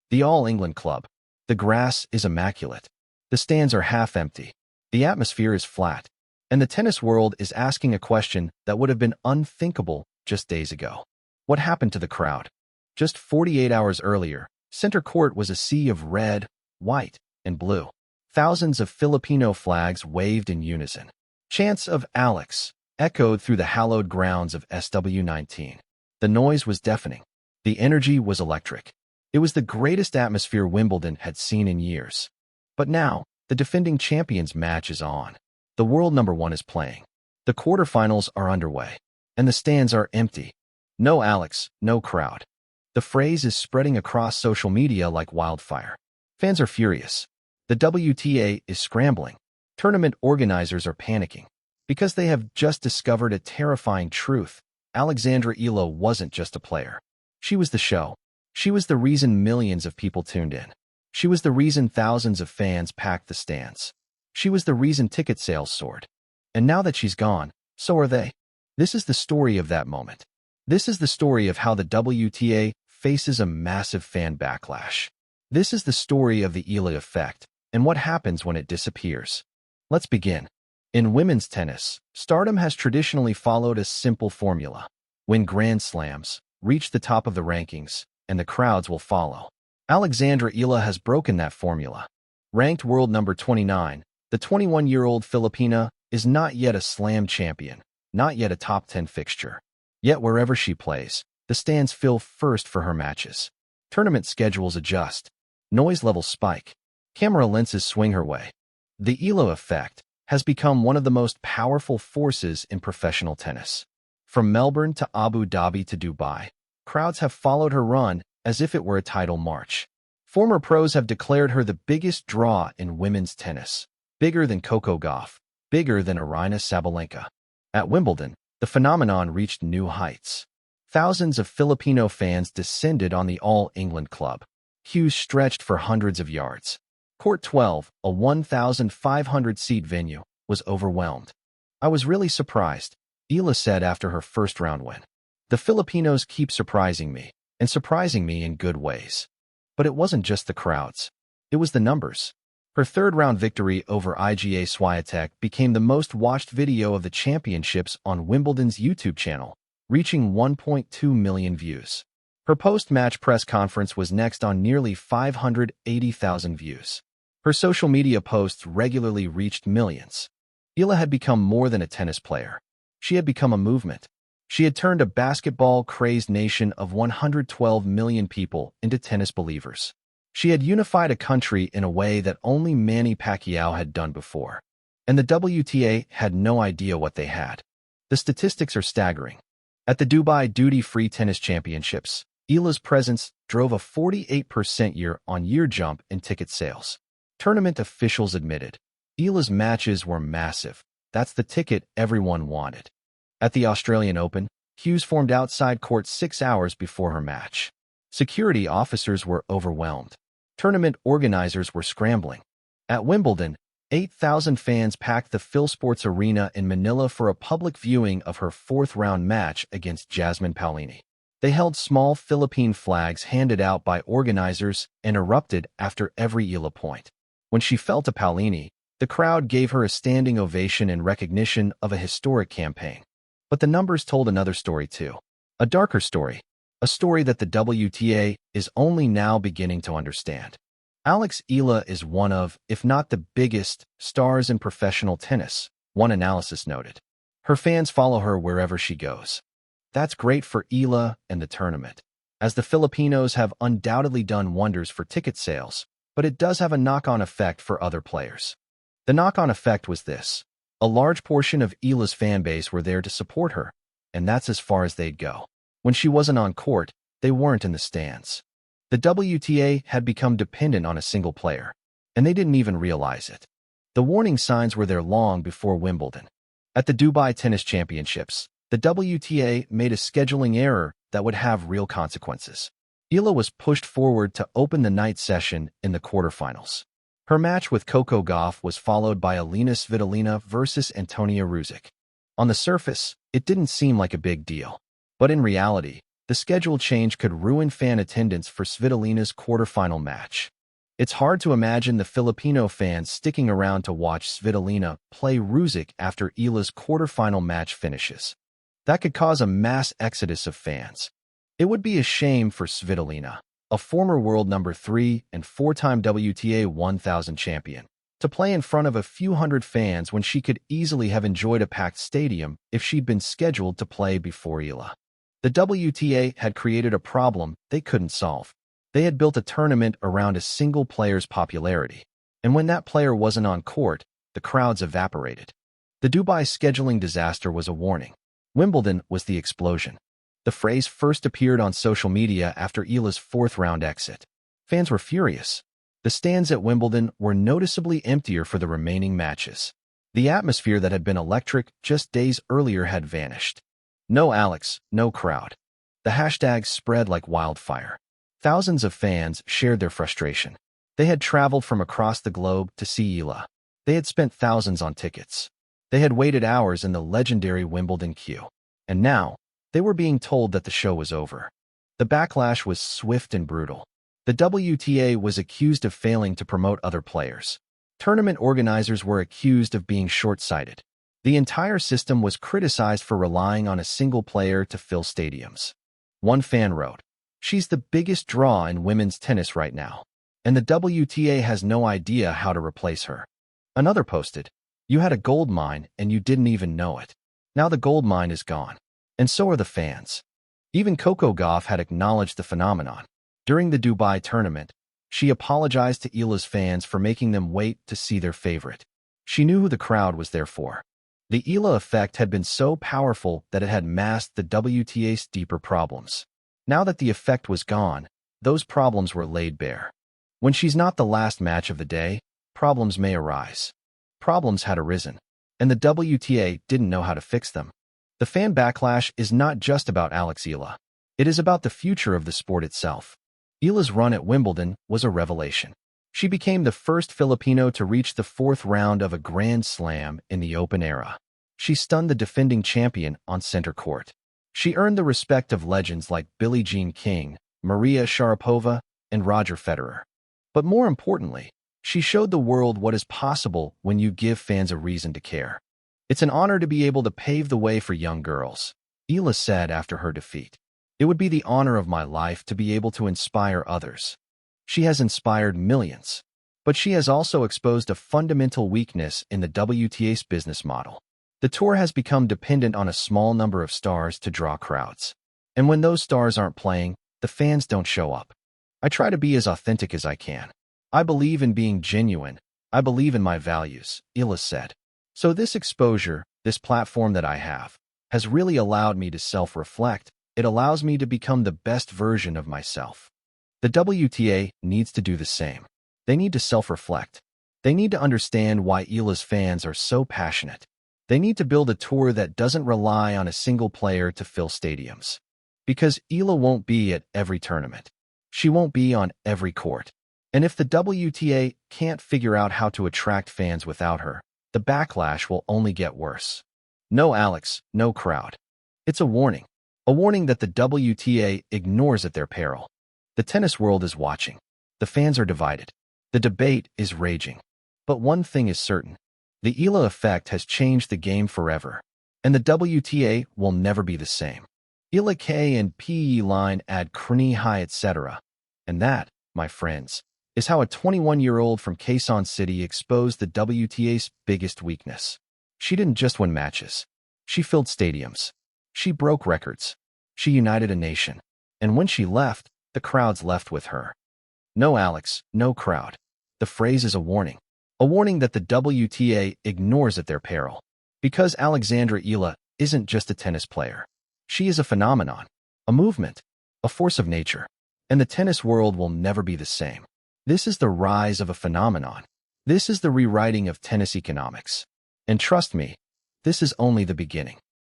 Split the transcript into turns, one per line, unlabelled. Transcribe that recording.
The All England Club. The grass is immaculate. The stands are half empty. The atmosphere is flat. And the tennis world is asking a question that would have been unthinkable just days ago. What happened to the crowd? Just 48 hours earlier, center court was a sea of red, white, and blue. Thousands of Filipino flags waved in unison. Chants of Alex echoed through the hallowed grounds of SW19. The noise was deafening. The energy was electric. It was the greatest atmosphere Wimbledon had seen in years. But now, the defending champions match is on. The world number one is playing. The quarterfinals are underway. And the stands are empty. No Alex, no crowd. The phrase is spreading across social media like wildfire. Fans are furious. The WTA is scrambling. Tournament organizers are panicking. Because they have just discovered a terrifying truth. Alexandra Eala wasn't just a player. She was the show. She was the reason millions of people tuned in. She was the reason thousands of fans packed the stands. She was the reason ticket sales soared. And now that she's gone, so are they. This is the story of that moment. This is the story of how the WTA faces a massive fan backlash. This is the story of the Eala effect and what happens when it disappears. Let's begin. In women's tennis, stardom has traditionally followed a simple formula. Win Grand Slams, reach the top of the rankings, and the crowds will follow. Alexandra Eala has broken that formula. Ranked world number 29, the 21-year-old Filipina is not yet a slam champion, not yet a top 10 fixture. Yet wherever she plays, the stands fill first for her matches. Tournament schedules adjust. Noise levels spike. Camera lenses swing her way. The Eala effect has become one of the most powerful forces in professional tennis. From Melbourne to Abu Dhabi to Dubai, crowds have followed her run as if it were a title march. Former pros have declared her the biggest draw in women's tennis. Bigger than Coco Gauff, bigger than Aryna Sabalenka. At Wimbledon, the phenomenon reached new heights. Thousands of Filipino fans descended on the All England Club. Queues stretched for hundreds of yards. Court 12, a 1,500-seat venue, was overwhelmed. I was really surprised, Eala said after her first-round win. The Filipinos keep surprising me, and surprising me in good ways. But it wasn't just the crowds. It was the numbers. Her third-round victory over Iga Swiatek became the most-watched video of the championships on Wimbledon's YouTube channel, reaching 1.2 million views. Her post-match press conference was next on nearly 580,000 views. Her social media posts regularly reached millions. Eala had become more than a tennis player. She had become a movement. She had turned a basketball-crazed nation of 112 million people into tennis believers. She had unified a country in a way that only Manny Pacquiao had done before. And the WTA had no idea what they had. The statistics are staggering. At the Dubai Duty-Free Tennis Championships, Eala's presence drove a 48% year-on-year jump in ticket sales. Tournament officials admitted, Eala's matches were massive. That's the ticket everyone wanted. At the Australian Open, queues formed outside court 6 hours before her match. Security officers were overwhelmed. Tournament organizers were scrambling. At Wimbledon, 8,000 fans packed the PhilSports Arena in Manila for a public viewing of her fourth-round match against Jasmine Paolini. They held small Philippine flags handed out by organizers and erupted after every Eala point. When she fell to Paolini, the crowd gave her a standing ovation in recognition of a historic campaign. But the numbers told another story too. A darker story. A story that the WTA is only now beginning to understand. Alex Eala is one of, if not the biggest, stars in professional tennis, one analysis noted. Her fans follow her wherever she goes. That's great for Eala and the tournament, as the Filipinos have undoubtedly done wonders for ticket sales, but it does have a knock-on effect for other players. The knock-on effect was this. A large portion of Eala's fan base were there to support her, and that's as far as they'd go. When she wasn't on court, they weren't in the stands. The WTA had become dependent on a single player, and they didn't even realize it. The warning signs were there long before Wimbledon. At the Dubai Tennis Championships, the WTA made a scheduling error that would have real consequences. Eala was pushed forward to open the night session in the quarterfinals. Her match with Coco Gauff was followed by Elina Svitolina versus Antonia Ruzic. On the surface, it didn't seem like a big deal. But in reality, the schedule change could ruin fan attendance for Svitolina's quarterfinal match. It's hard to imagine the Filipino fans sticking around to watch Svitolina play Ruzic after Eala's quarterfinal match finishes. That could cause a mass exodus of fans. It would be a shame for Svitolina, a former world number 3 and 4-time WTA 1000 champion, to play in front of a few hundred fans when she could easily have enjoyed a packed stadium if she'd been scheduled to play before Eala. The WTA had created a problem they couldn't solve. They had built a tournament around a single player's popularity, and when that player wasn't on court, the crowds evaporated. The Dubai scheduling disaster was a warning. Wimbledon was the explosion. The phrase first appeared on social media after Eala's fourth-round exit. Fans were furious. The stands at Wimbledon were noticeably emptier for the remaining matches. The atmosphere that had been electric just days earlier had vanished. No Alex, no crowd. The hashtag spread like wildfire. Thousands of fans shared their frustration. They had traveled from across the globe to see Eala. They had spent thousands on tickets. They had waited hours in the legendary Wimbledon queue. And now, they were being told that the show was over. The backlash was swift and brutal. The WTA was accused of failing to promote other players. Tournament organizers were accused of being short-sighted. The entire system was criticized for relying on a single player to fill stadiums. One fan wrote, "She's the biggest draw in women's tennis right now, and the WTA has no idea how to replace her." Another posted, "You had a gold mine and you didn't even know it. Now the gold mine is gone. And so are the fans." Even Coco Gauff had acknowledged the phenomenon. During the Dubai tournament, she apologized to Eala's fans for making them wait to see their favorite. She knew who the crowd was there for. The Eala effect had been so powerful that it had masked the WTA's deeper problems. Now that the effect was gone, those problems were laid bare. When she's not the last match of the day, problems may arise. Problems had arisen, and the WTA didn't know how to fix them. The fan backlash is not just about Alex Eala. It is about the future of the sport itself. Eala's run at Wimbledon was a revelation. She became the first Filipino to reach the fourth round of a Grand Slam in the Open era. She stunned the defending champion on center court. She earned the respect of legends like Billie Jean King, Maria Sharapova, and Roger Federer. But more importantly, she showed the world what is possible when you give fans a reason to care. "It's an honor to be able to pave the way for young girls," Eala said after her defeat. "It would be the honor of my life to be able to inspire others." She has inspired millions, but she has also exposed a fundamental weakness in the WTA's business model. The tour has become dependent on a small number of stars to draw crowds. And when those stars aren't playing, the fans don't show up. "I try to be as authentic as I can. I believe in being genuine. I believe in my values," Eala said. "So this exposure, this platform that I have, has really allowed me to self-reflect. It allows me to become the best version of myself." The WTA needs to do the same. They need to self-reflect. They need to understand why Eala's fans are so passionate. They need to build a tour that doesn't rely on a single player to fill stadiums. Because Eala won't be at every tournament. She won't be on every court. And if the WTA can't figure out how to attract fans without her, the backlash will only get worse. No Alex, no crowd. It's a warning that the WTA ignores at their peril. The tennis world is watching. The fans are divided. The debate is raging. But one thing is certain. The Eala effect has changed the game forever, and the WTA will never be the same. Eala K and PE line add knee high, etc. And that, my friends, is how a 21-year-old from Quezon City exposed the WTA's biggest weakness. She didn't just win matches. She filled stadiums. She broke records. She united a nation. And when she left, the crowds left with her. No Alex, no crowd. The phrase is a warning that the WTA ignores at their peril. Because Alexandra Eala isn't just a tennis player. She is a phenomenon, a movement, a force of nature. And the tennis world will never be the same. This is the rise of a phenomenon. This is the rewriting of tennis economics. And trust me, this is only the beginning.